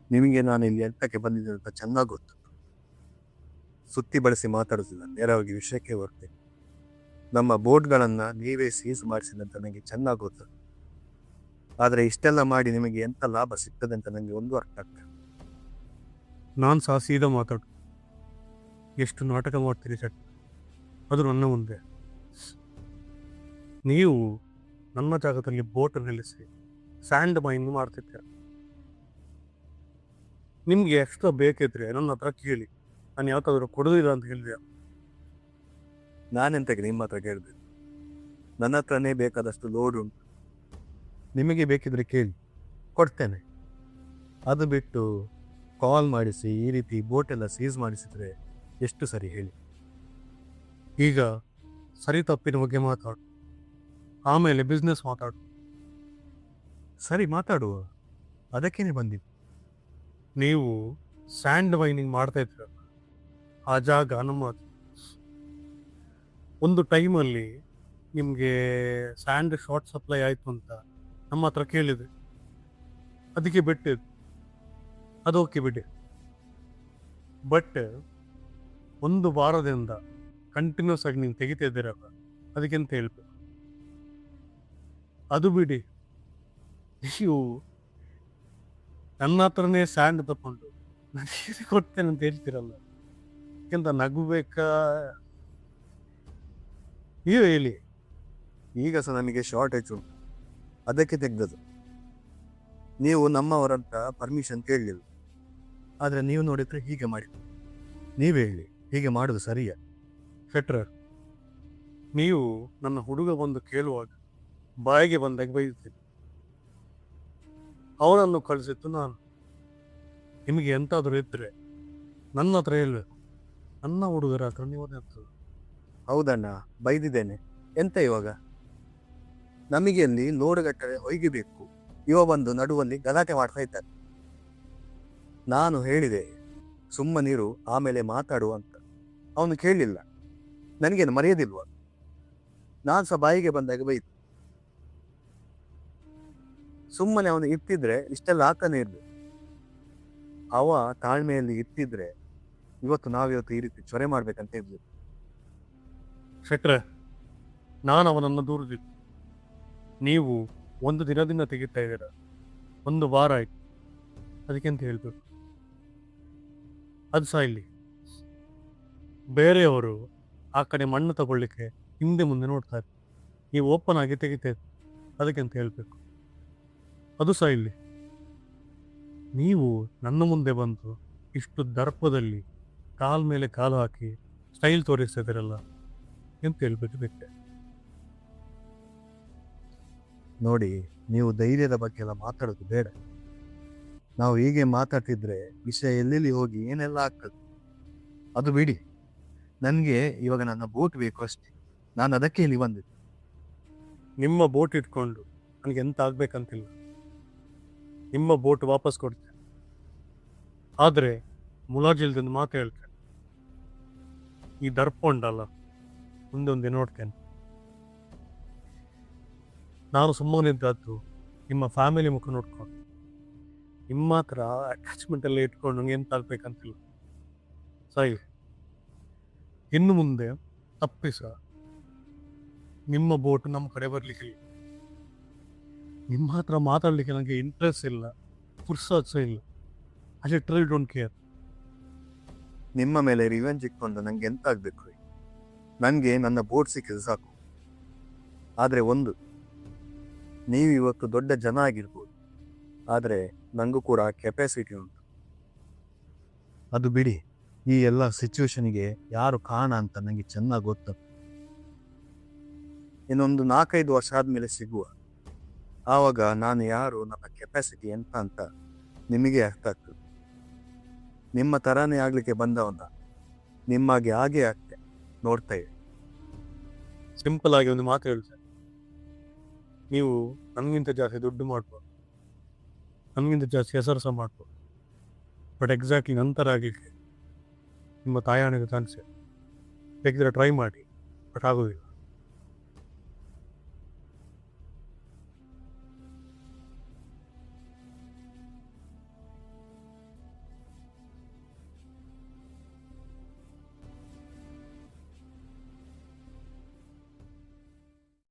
ನಿಮಗೆ ನಾನು ಇಲ್ಲಿ ಎಂತಕ್ಕೆ ಬಂದಿದ್ದೆ ಅಂತ ಚೆನ್ನಾಗಿ ಗೊತ್ತು. ಸುತ್ತಿ ಬಳಸಿ ಮಾತಾಡುದಿಲ್ಲ, ನೇರವಾಗಿ ವಿಷಯಕ್ಕೆ ಬರ್ತೇನೆ. ನಮ್ಮ ಬೋಟ್ಗಳನ್ನ ನೀವೇ ಸೀಸ್ ಮಾಡಿಸಿದಂತ ನನಗೆ ಚೆನ್ನಾಗಿ ಗೊತ್ತು. ಆದ್ರೆ ಇಷ್ಟೆಲ್ಲ ಮಾಡಿ ನಿಮಗೆ ಎಂತ ಲಾಭ ಸಿಗ್ತದೆ ಅಂತ ನನಗೆ ಒಂದು ಅರ್ಥ ಆಗ್ತದೆ. ನಾನು ಸಹ ಸೀದಾ ಮಾತಾಡು. ಎಷ್ಟು ನಾಟಕ ಮಾಡ್ತೀರಿ ಸರ್, ಅದು ನನ್ನ ಮುಂದೆ. ನೀವು ನನ್ನ ಜಾಗದಲ್ಲಿ ಬೋಟ್ ನಿಲ್ಲಿಸಿ ಸ್ಯಾಂಡ್ ಮೈನ್ ಮಾಡ್ತಿದ್ದೀರ. ನಿಮ್ಗೆ ಎಕ್ಸ್ಟ್ರಾ ಬೇಕಿದ್ರೆ ನನ್ನ ಹತ್ರ ಕೇಳಿ, ನಾನು ಯಾವತ್ತಾದ್ರೂ ಕೊಡೋದಿಲ್ಲ ಅಂತ ಹೇಳಿದೆ. ನಾನೆಂತಕ್ಕೆ ನಿಮ್ಮ ಹತ್ರ ಕೇಳಿದೆ? ನನ್ನ ಹತ್ರನೇ ಬೇಕಾದಷ್ಟು ಲೋಡ್ ಉಂಟು. ನಿಮಗೆ ಬೇಕಿದ್ರೆ ಕೇಳಿ, ಕೊಡ್ತೇನೆ. ಅದು ಬಿಟ್ಟು ಕಾಲ್ ಮಾಡಿಸಿ ಈ ರೀತಿ ಬೋಟ್ ಎಲ್ಲ ಸೀಸ್ ಮಾಡಿಸಿದ್ರೆ ಎಷ್ಟು ಸರಿ ಹೇಳಿ? ಈಗ ಸರಿ ತಪ್ಪಿನ ಬಗ್ಗೆ ಮಾತಾಡು, ಆಮೇಲೆ ಬಿಸ್ನೆಸ್ ಮಾತಾಡು. ಸರಿ, ಮಾತಾಡುವ. ಅದಕ್ಕೇನೆ ಬಂದಿದ್ದು. ನೀವು ಸ್ಯಾಂಡ್ ಮೈನಿಂಗ್ ಮಾಡ್ತಾ ಇದ್ರ, ಆ ಜಾಗ ನಮ್ಮದು. ಒಂದು ಟೈಮಲ್ಲಿ ನಿಮಗೆ ಸ್ಯಾಂಡ್ ಶಾರ್ಟ್ ಸಪ್ಲೈ ಆಯಿತು ಅಂತ ನಮ್ಮ ಹತ್ರ ಕೇಳಿದೆ, ಅದಕ್ಕೆ ಬಿಟ್ಟಿದ್ದು. ಅದು ಓಕೆ ಬಿಡಿ. ಬಟ್ ಒಂದು ವಾರದಿಂದ ಕಂಟಿನ್ಯೂಸ್ ಆಗಿ ನೀವು ತೆಗಿತಾ ಇದ್ದೀರಲ್ಲ, ಅದಕ್ಕೆಂತ ಹೇಳ್ಬೇಕು. ಅದು ಬಿಡಿ, ನೀವು ನನ್ನ ಹತ್ರನೇ ಸ್ಯಾಂಡ್ ತಗೊಂಡು ನನಗೆ ಕೊಡ್ತೇನೆ ಅಂತ ಹೇಳ್ತೀರಲ್ಲ, ಅದಕ್ಕಿಂತ ನಗಬೇಕಾ? ನೀವೇ ಹೇಳಿ. ಈಗ ಸಹ ನಮಗೆ ಶಾರ್ಟೇಜ್ ಉಂಟು, ಅದಕ್ಕೆ ತೆಗ್ದದು. ನೀವು ನಮ್ಮವರಂತ ಪರ್ಮಿಷನ್ ಕೇಳಲಿಲ್ಲ. ಆದ್ರೆ ನೀವು ನೋಡಿದ್ರೆ ಹೀಗೆ ಮಾಡಿ. ನೀವೇ ಹೇಳಿ, ಹೀಗೆ ಮಾಡುದು ಸರಿಯಾ? ಶೆಟ್ರರ್, ನೀವು ನನ್ನ ಹುಡುಗ ಬಂದು ಕೇಳುವಾಗ ಬಾಯಿಗೆ ಬಂದಾಗ ಬೈಯುತ್ತೀನಿ. ಅವನನ್ನು ಕಳಿಸಿತ್ತು ನಾನು. ನಿಮಗೆ ಎಂತಾದರೂ ಇದ್ರೆ ನನ್ನ ಹತ್ರ ಹೇಳ್ಬೇಕು, ನನ್ನ ಹುಡುಗರ ಹತ್ರ ನೀವು ಅದಿರ್ತದೆ. ಹೌದಣ್ಣ, ಬೈದಿದ್ದೇನೆ. ಎಂತ ಇವಾಗ? ನಮಗೆ ಅಲ್ಲಿ ಲೋಡ್ಗಟ್ಟಲೆ ಹೊಯ್ಗಿಬೇಕು. ಇವ ಬಂದು ನಡುವಲ್ಲಿ ಗಲಾಟೆ ಮಾಡ್ತಾ ಇದ್ದಾನೆ. ನಾನು ಹೇಳಿದೆ ಸುಮ್ಮನಿರು, ಆಮೇಲೆ ಮಾತಾಡು ಅಂತ. ಅವನು ಕೇಳಲಿಲ್ಲ. ನನಗೇನು ಮರೆಯೋದಿಲ್ವ? ನಾನು ಸಹ ಬಾಯಿಗೆ ಬಂದಾಗ ಬೈದು. ಸುಮ್ಮನೆ ಅವನು ಇರ್ತಿದ್ರೆ ಇಷ್ಟೆಲ್ಲ ಆಗ್ತಾನೆ ಇರ್ಬೇಕು. ಅವ ತಾಳ್ಮೆಯಲ್ಲಿ ಇರ್ತಿದ್ರೆ ನಾವಿವತ್ತು ಈ ರೀತಿ ಚೊರೆ ಮಾಡ್ಬೇಕಂತ ಇರ್ಬೇಕು. ಶೆಟ್ರೆ, ನಾನು ಅವನನ್ನು ದೂರದಿಲ್ಲ. ನೀವು ಒಂದು ದಿನದಿಂದ ತೆಗಿತಾ ಇದ್ದೀರ, ಒಂದು ವಾರ ಆಯ್ತು. ಅದಕ್ಕೆಂತ ಹೇಳ್ಬೇಕು. ಅದು ಸಹ ಇಲ್ಲಿ ಬೇರೆಯವರು ಆ ಕಡೆ ಮಣ್ಣು ತಗೊಳ್ಳಿಕ್ಕೆ ಹಿಂದೆ ಮುಂದೆ ನೋಡ್ತಾರೆ, ನೀವು ಓಪನ್ ಆಗಿ ತೆಗಿತಾ ಇದ್ದೀರಿ. ಅದಕ್ಕೆಂತ ಹೇಳ್ಬೇಕು. ಅದು ಸಹ ಇಲ್ಲಿ ನೀವು ನನ್ನ ಮುಂದೆ ಬಂದು ಇಷ್ಟು ದರ್ಪದಲ್ಲಿ ಕಾಲ್ ಮೇಲೆ ಕಾಲು ಹಾಕಿ ಸ್ಟೈಲ್ ತೋರಿಸ್ತಾ ಇದ್ದೀರಲ್ಲ, ಎಂತ ಹೇಳ್ಬೇಕು ಬಿಟ್ಟೆ. ನೋಡಿ, ನೀವು ಧೈರ್ಯದ ಬಗ್ಗೆ ಎಲ್ಲ ಮಾತಾಡೋದು ಬೇಡ. ನಾವು ಹೀಗೆ ಮಾತಾಡ್ತಿದ್ರೆ ವಿಷಯ ಎಲ್ಲೆಲ್ಲಿ ಹೋಗಿ ಏನೆಲ್ಲ ಆಗ್ತದೆ. ಅದು ಬಿಡಿ. ನನಗೆ ಇವಾಗ ನನ್ನ ಬೋಟ್ ಬೇಕು ಅಷ್ಟೇ. ನಾನು ಅದಕ್ಕೆ ಇಲ್ಲಿ ಬಂದಿದ್ದೆ. ನಿಮ್ಮ ಬೋಟ್ ಇಟ್ಕೊಂಡು ನನಗೆ ಎಂತ ಆಗ್ಬೇಕಂತಿಲ್ಲ. ನಿಮ್ಮ ಬೋಟ್ ವಾಪಸ್ ಕೊಡ್ತೇನೆ. ಆದರೆ ಮುಲಾಜಿಲ್ದೊಂದು ಮಾತು ಹೇಳ್ತೇನೆ, ಈ ದರ್ಪ ಉಂಟಲ್ಲ, ಮುಂದೊಂದೇ ನೋಡ್ತೇನೆ. ನಾನು ಸುಮ್ಮನಿದ್ದದ್ದು ನಿಮ್ಮ ಫ್ಯಾಮಿಲಿ ಮುಖ ನೋಡ್ಕೊಂಡು. ನಿಮ್ಮ ಹತ್ರ ಅಟ್ಯಾಚ್ಮೆಂಟ್ ಎಲ್ಲ ಇಟ್ಕೊಂಡು ನಂಗೆ ಎಂತ ಆಗ್ಬೇಕಂತಿಲ್ಲ. ಸರಿ, ಇನ್ನು ಮುಂದೆ ತಪ್ಪಿಸ ನಿಮ್ಮ ಬೋಟ್ ನಮ್ಮ ಕಡೆ ಬರ್ಲಿಕ್ಕಿಲ್ಲ. ನಿಮ್ಮ ಹತ್ರ ಮಾತಾಡ್ಲಿಕ್ಕೆ ನನಗೆ ಇಂಟ್ರೆಸ್ಟ್ ಇಲ್ಲ, ಪುರ್ಸೋತ್ಸ ಇಲ್ಲ. I literally don't care. ನಿಮ್ಮ ಮೇಲೆ ರಿವೆಂಜ್ ಇಟ್ಕೊಂಡು ನಂಗೆ ಎಂತ ಆಗ್ಬೇಕು? ನನಗೆ ನನ್ನ ಬೋಟ್ ಸಿಕ್ಕಿದ್ರೆ ಸಾಕು. ಆದ್ರೆ ಒಂದು, ನೀವು ಇವತ್ತು ದೊಡ್ಡ ಜನ ಆಗಿರ್ಬೋದು, ಆದ್ರೆ ನಂಗೂ ಕೂಡ ಕೆಪಾಸಿಟಿ ಉಂಟು. ಅದು ಬಿಡಿ. ಈ ಎಲ್ಲ ಸಿಚುವೇಶನ್ಗೆ ಯಾರು ಕಾರಣ ಅಂತ ನನಗೆ ಚೆನ್ನಾಗಿ ಗೊತ್ತು. ಇನ್ನೊಂದು 4-5 ವರ್ಷ ಆದ್ಮೇಲೆ ಸಿಗುವ. ಆವಾಗ ನಾನು ಯಾರು, ನನ್ನ ಕೆಪಾಸಿಟಿ ಎಂತ ಅಂತ ನಿಮಗೆ ಅರ್ಥ ಆಗ್ತದೆ. ನಿಮ್ಮ ತರಾನೇ ಆಗ್ಲಿಕ್ಕೆ ಬಂದವನ್ನ ನಿಮ್ಮಾಗೆ ಹಾಗೆ ಆಗ್ತೆ, ನೋಡ್ತಾ ಇರಿ. ಸಿಂಪಲ್ ಆಗಿ ಒಂದು ಮಾತು ಹೇಳ್ತೇನೆ, ನೀವು ನನಗಿಂತ ಜಾಸ್ತಿ ದುಡ್ಡು ಮಾಡ್ಬೋದು, ನನಗಿಂತ ಜಾಸ್ತಿ ಹೆಸರು ಸಹ ಮಾಡ್ಬೋದು. ಬಟ್ ಎಕ್ಸಾಕ್ಟ್ಲಿ ನಂತರ ಆಗಲಿಕ್ಕೆ ನಿಮ್ಮ ತಾಯಾಣಿಗೆ ಚಾನ್ಸ್ ಬೇಕಿದ್ರೆ ಟ್ರೈ ಮಾಡಿ, ಬಟ್ ಆಗೋದಿಲ್ಲ.